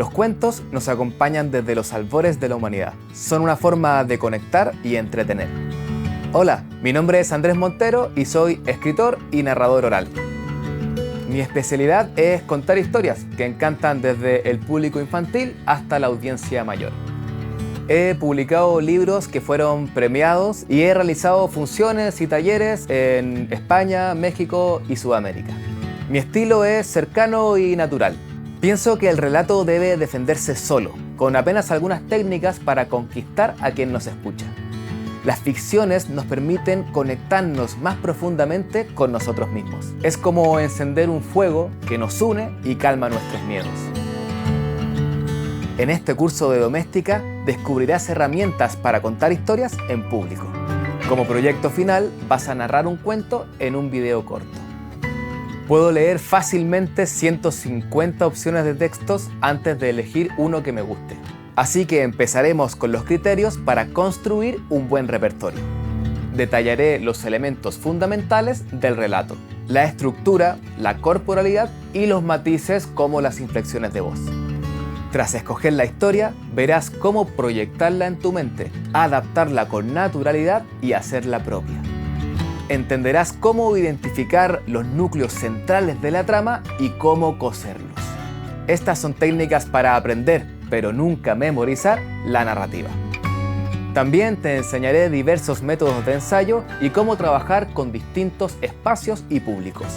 Los cuentos nos acompañan desde los albores de la humanidad. Son una forma de conectar y entretener. Hola, mi nombre es Andrés Montero y soy escritor y narrador oral. Mi especialidad es contar historias que encantan desde el público infantil hasta la audiencia mayor. He publicado libros que fueron premiados y he realizado funciones y talleres en España, México y Sudamérica. Mi estilo es cercano y natural. Pienso que el relato debe defenderse solo, con apenas algunas técnicas para conquistar a quien nos escucha. Las ficciones nos permiten conectarnos más profundamente con nosotros mismos. Es como encender un fuego que nos une y calma nuestros miedos. En este curso de doméstica descubrirás herramientas para contar historias en público. Como proyecto final vas a narrar un cuento en un video corto. Puedo leer fácilmente 150 opciones de textos antes de elegir uno que me guste. Así que empezaremos con los criterios para construir un buen repertorio. Detallaré los elementos fundamentales del relato, la estructura, la corporalidad y los matices como las inflexiones de voz. Tras escoger la historia, verás cómo proyectarla en tu mente, adaptarla con naturalidad y hacerla propia. Entenderás cómo identificar los núcleos centrales de la trama y cómo coserlos. Estas son técnicas para aprender, pero nunca memorizar, la narrativa. También te enseñaré diversos métodos de ensayo y cómo trabajar con distintos espacios y públicos.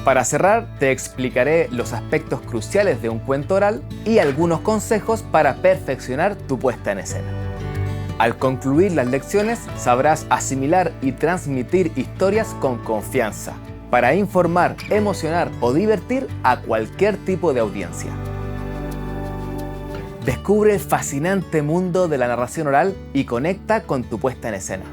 Para cerrar, te explicaré los aspectos cruciales de un cuento oral y algunos consejos para perfeccionar tu puesta en escena. Al concluir las lecciones, sabrás asimilar y transmitir historias con confianza, para informar, emocionar o divertir a cualquier tipo de audiencia. Descubre el fascinante mundo de la narración oral y conecta con tu puesta en escena.